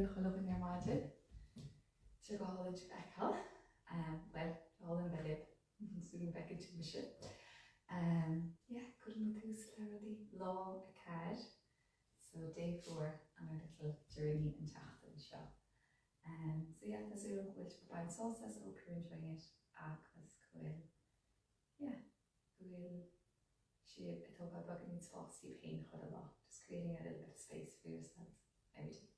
Cúil chulógan ar maidin. Se go hálann si beiceáil. Well, hálann bheilib súin becin tú me sin. Cúil tús le rudaí lá a cair. So day 4 an our little journey in teachtain seo. Tás úr an bhfuil bain salsas, I hope you're enjoying it. Agus cúil siad I thought about bugging spots you pain quite a lot. Just creating a little bit of space for yourself every day.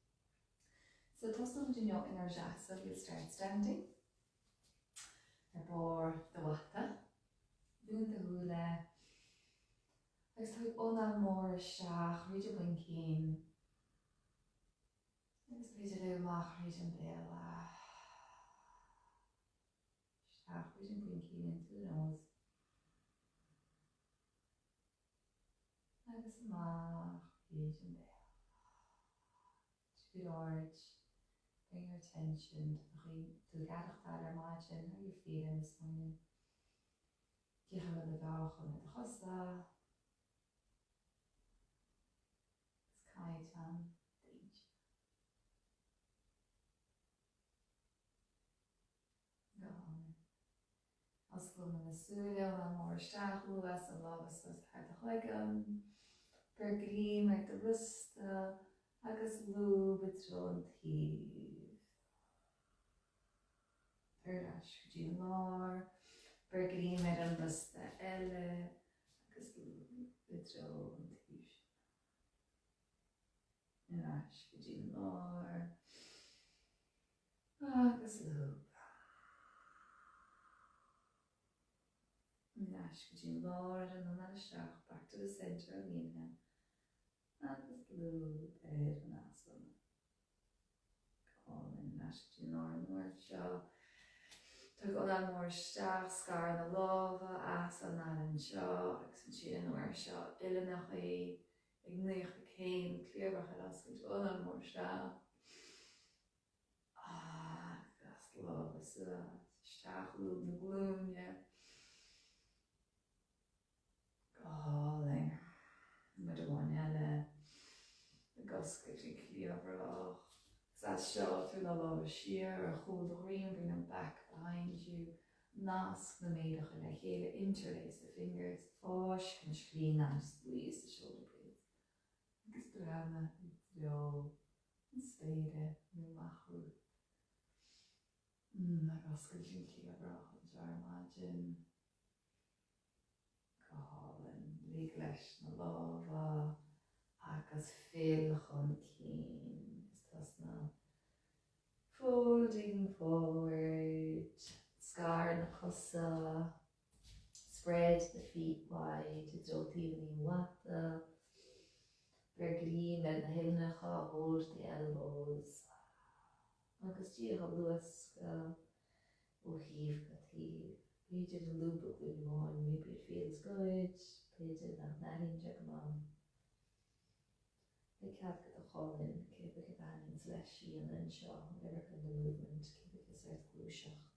So tostal do know in our jazz, so we'll start standing. Bor the wata. Doing the hula. Agus tá ónal mór isteach, read a winking. Agus beidir le mach read an béla. Isteach, read an winking into the nose. Agus mach read an béla. George, bring your attention to the gadach ar margin. How are you feeling this morning? Give a little dach on the chosa. Sky tan. Go on. Als we in de studio aan more stachel was en loves was het huigen. Bergrim met de rust. Agus lú betrón tíh. Perras go dtí lár. Bergrim met an busta eile. Agus lú betrón tíh. Perras go dtí lár. Agus lú. Perras go dtí lár an an isteach back to the center of líne. Agus lú péir an aslan. Colin nasci nóir seo. Tug an mór isteach scar na láha as an an seo agus an si an nóir seo ile nach é ag nuoch a céim clíorbach a ascailt an mór isteach. Agus láha sa isteach lú na glúne. Colin Mud a bhain eile. Goscaigh clíobrach. As seo through the lower shear, or hold the green, bring them back behind you. Nasc the méadach le chéile, interlace the fingers. Fáis can screen and squeeze the shoulder blades. Agus drama, leo, and spéide, nu machú. Goscaigh clíobrach an jar margin. Colin, lí leis na láha. Agus féil chun cín. Is na folding forward, scar na chosa, spread the feet wide, to dultívaní wata, berglín and na hilnacha, hold the elbows. Agus díocha luasca, ó hív gatív. Peidir the lúpa gúimáin, maybe it feels good, peidir nach narin jagamam. The cat got the Colin, keep it in fleshy and then shaw, never can the movement, keep it as earth glue shaft.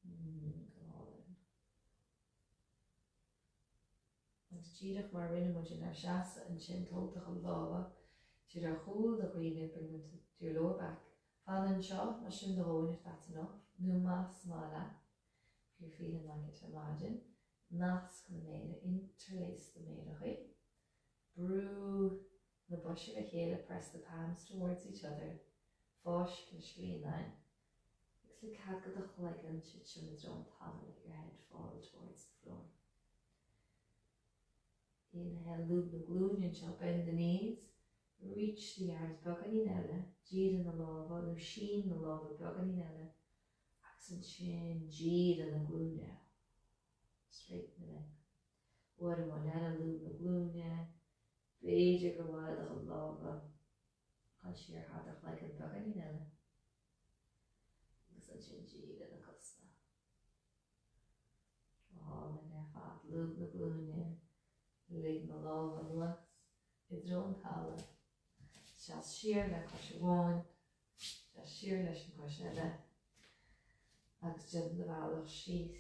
Colin. Agus tíadach mar rinne muid in ar seasa an sin tógtach an láha, tíad ar chúl the green bring them to your lower back. Fannin shaw, mar sin the hone if that's enough. Nu mas mala, if you're feeling like it, imagine. Nasc the méide, interlace the méide. Brew the bush of a chéile, press the palms towards each other. Fáis can screen line. It's like cat go the like an chichun is on top, let your head fall towards the floor. Inhale, loop the glue, and shall bend the knees. Reach the arms, buganí nella. Jeed in the lava, no sheen the lava, buganí nella. Accent chin, jeed in the glue now. Straighten the neck. What am I let a loop the glue now? Beidir go bhfuil a lava. An siar hadach like a buganí nella. Agus an sin jeed in the costa. All in their fat, loop the glue now. Leig na lava luas. Idrón thala. Seas siar le cos bháin. Seas siar leis an cos eile. Agus jib na bhealach síos.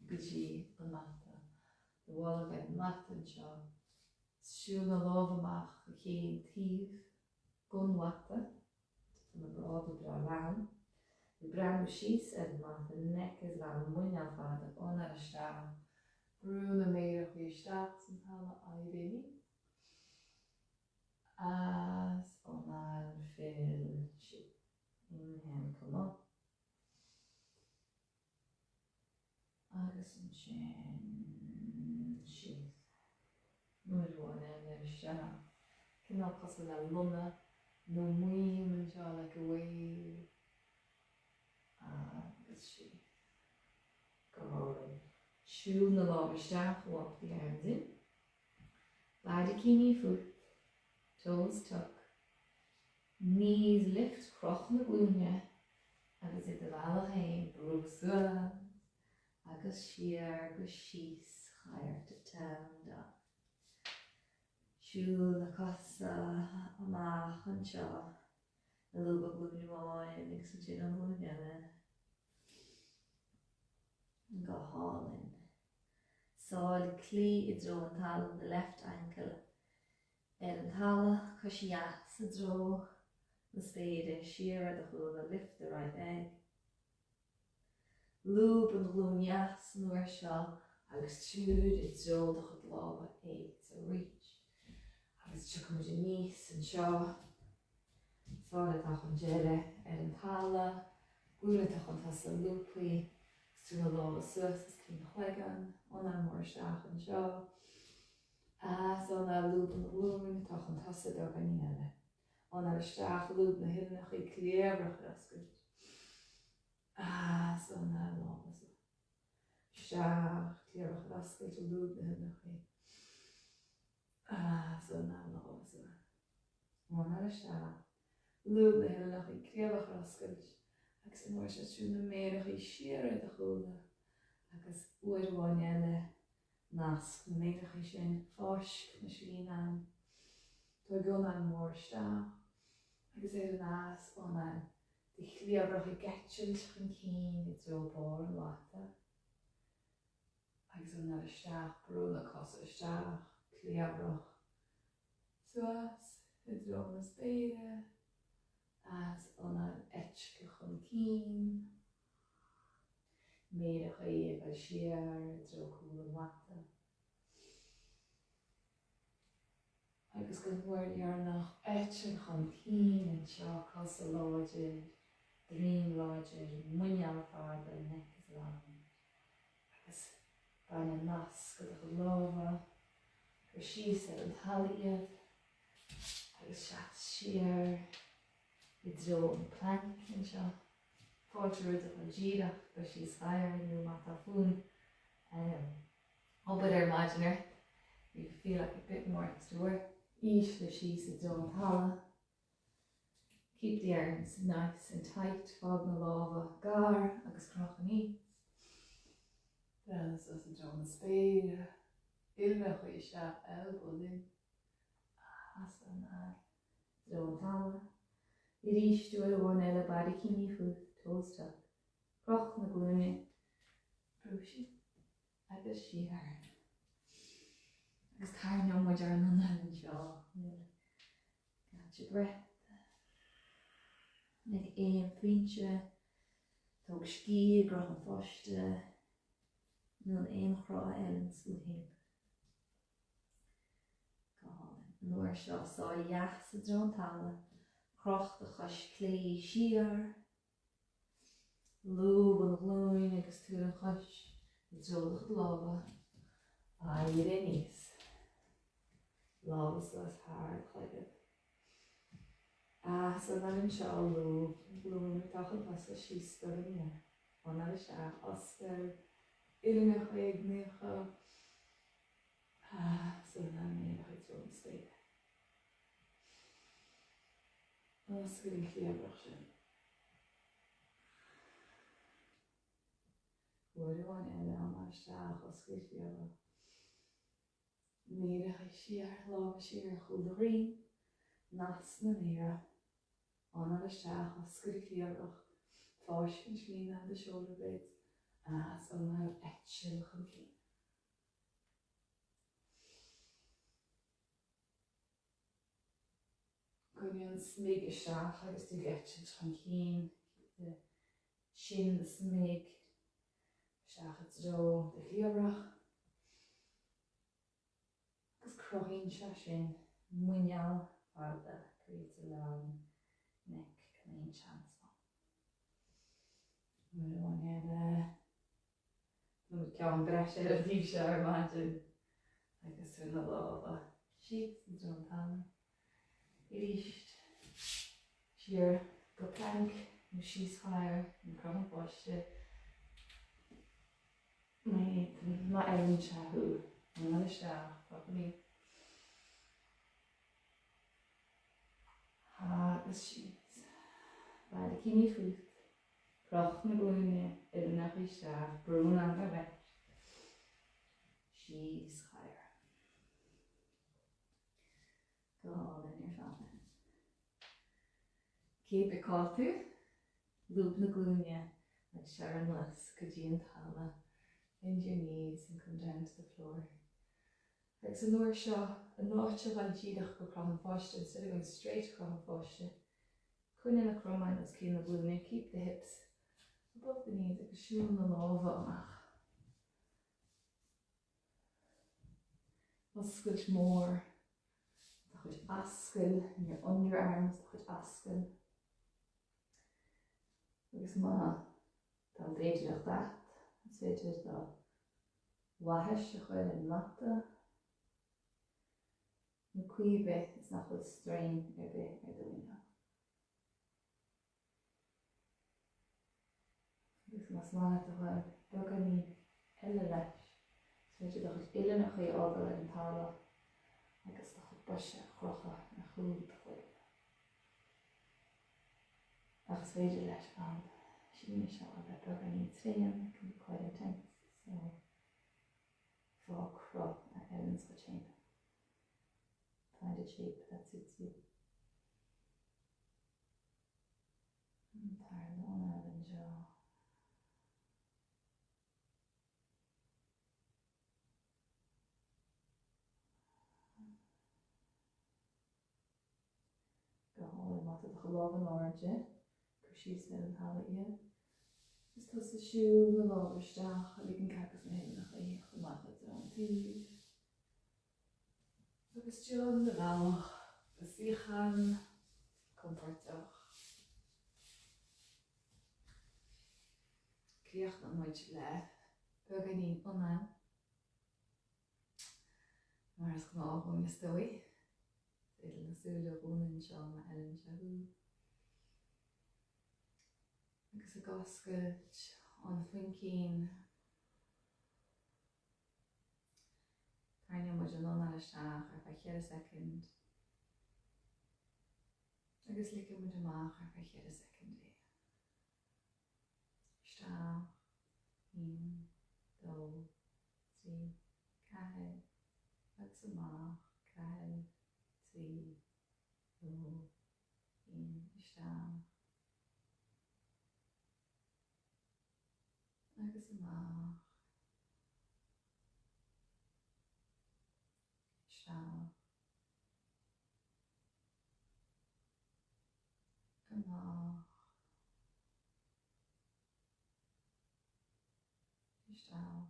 Gutí an mata. bhil bheith matan seo siúil na lábhamach go chéad tíomh gunmhata na brád bra ran. I bran síos mata nec is bhe muine fada óna isteach brúna méireach bhí isteach san talla éiríní as óna fil si inham cumá agus an sin síos nuair bháin ar isteach cinál cosla le luna nó muoim an seo le go bhfuil agus si go háirithe siúil na lábh isteach bhacht í airmsin Baird cíní fut toes tuck knees lift croch na glúine agus i do bhealach hain brúsa agus siar go síos chairte tam da siúil na casa amach an seo na luba glúine máin ag san sin an glúine go hálinn sáil clí I dro an tal the left ankle an talla cushias a dro na spade shear the hula lift the right leg lube an glúneas nuair seo agus túd I dro de chudlába éit a reach agus tu go níos an seo sáil ach an jeire an talla gúla an tasa lupaí Sula lába suas is cín chlegan óna mór isteach an seo as óna lúb an glúin tá an tasa do gan eile óna isteach lúb na hinnach I cléireach ascuid as óna lába isteach cléireach ascuid lúb na hinnach as óna lába óna isteach lúb na hinnach cléireach ascuid agus an mór se trúna méireach I siar a chula agus uair bháin eile nasc na méireach I sin fáisc na slíán Tá gun an mór isteach agus ar an as óna di chléireach I getisiil chun cín I dro bór an lata agus óna isteach brúna cosa isteach cléireach suas I dro na spéide as óna etce chun cín méireach a siar dro cúla mata agus go bhfuir nach etce chun cín an seo cosa láidir dríon láidir muineall fada nec is lá agus baina nasc go lábha gur síos ar an taliad agus siar I dro an plank an seo fáilteúid an díireach go síos fear nó mata fún Obid ar imaginar you feel like a bit more extra work each the síos I dro an talla keep the arms nice and tight fág na lábha gar agus crochan then as I dro na spéide ilme chu isteach elbow in as an dro an talla I ríis dúir bháin eile baird cíní fut toes tuck croch na glúine brúsi agus siar agus cairne muid ar an an seo gatse breath ag éon finte tóg cí groch an foiste nó éon chrá eile súhéim nuair seo sáil jaas a dro an talla croch de chas clé siar lúb an glúin agus tú an chas I dro lábha éire níos lábha suas thar chleigad as an an seo lúb glúin tachan pasa síos do an iar óna isteach oscar ilme chuig mécha as an an mécha I dro an spéide Oscar I cléireach sin Uair bháin eile an isteach oscar I cléireach méireach I siar lábha siar chula rion nas na méire óna isteach oscar I cléireach fáisc an slíán de shoulder blades as óna etseil chun cín Gwyn i'n smig isteach agus di getsin chan chin. De sin de smig. Isteach het zo de liorach. Agus crochín se sin muineal farda create a long neck can chance. We're going to we can brush it a few shower imagine like a soon a lot of sheets and so on. Irisht sheer go plank and she's higher and come wash it. My Ellen Shahu and another shower properly. The sheets by the kidney food. Croch na glúine nach isteach brún an go bheith. She's higher. Go all in your fan. Keep it caught loop na glúine like Sharon Less, Kajian Tala. Bend your knees and come down to the floor. Like some more shot, a notch of Algidach go crom and foshta instead of going straight crom and foshta. Quinn in a cromine that's keen the glúine, keep the hips above the knees, like a shoe on the lava amach. Oscailt more. The chuid ascail in your underarms, the chuid ascail. Agus ma, tá féidir that. It's féidir the wahesh a chuid in mata. Na cuibe, it's not with strain the window. Agus mas mana to chuid baganí eile leis. Féidir do chuid ile nach chuid ágal an tala. Agus do chuid buise chrocha na chúd chuid. Agus féidir leis an sin seo a bheith baganí tréan can be quite intense. So draw crop at Ellen's go chain. Find a shape that suits you. Turn on Ellen jaw. Go all in wat het geloof en orange. Precies en halen je. Dus dat is de shoe, de loverstag. Ik kan kijken of we nog een gemaakt het aan die. Dat is John de Lau. Dus die gaan comfortig. Krijg nog nooit lef. We gaan niet onan. Maar het kan ook gewoon gestooi. Het is een sule roenen John maar Ellen Shahu. Agus a gascailt an fincín Caine muid an anna isteach ar bheith chead a second. Agus lice muid amach ar bheith chead a second é. Isteach, un, dó, trí, cahel, agus amach, cahel, trí, dó, un, isteach. Agus amach. Isteach. Amach. Isteach.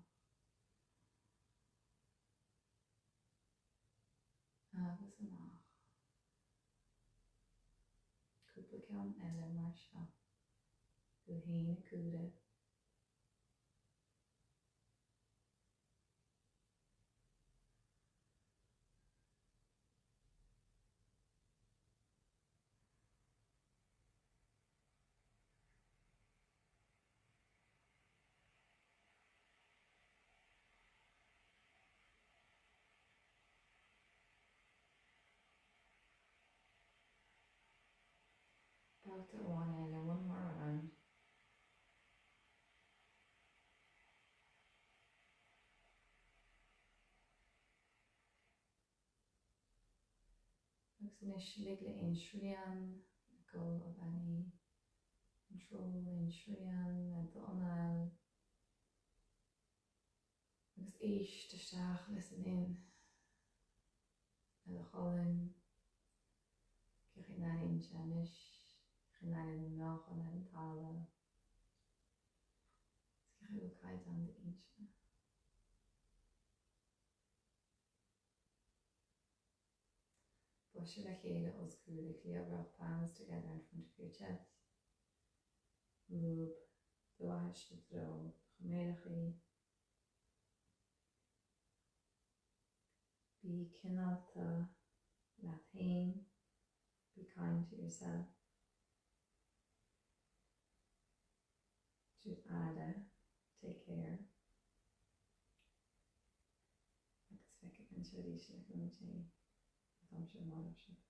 Agus amach. Cúpla ceann eile mar seo. Go haon a cúra. About to one eile, one more round. Agus inis ligle in Shrian, go of any control in Shrian and the onal. Agus ish de staach listen in. En de cholin. Kijk Cynnarin Janish, Cynnarin Noch an an Tala. Sgyrwyl caid am dy each. Brush your chéile os cúla clear rock palms together in front of your chest. Rúb dúais de dro, chméirechaí. Be cinálta lathain. Be kind to yourself. Jude Ada, take care. Agus feice an siadí sin a gúntí. I'm sure more of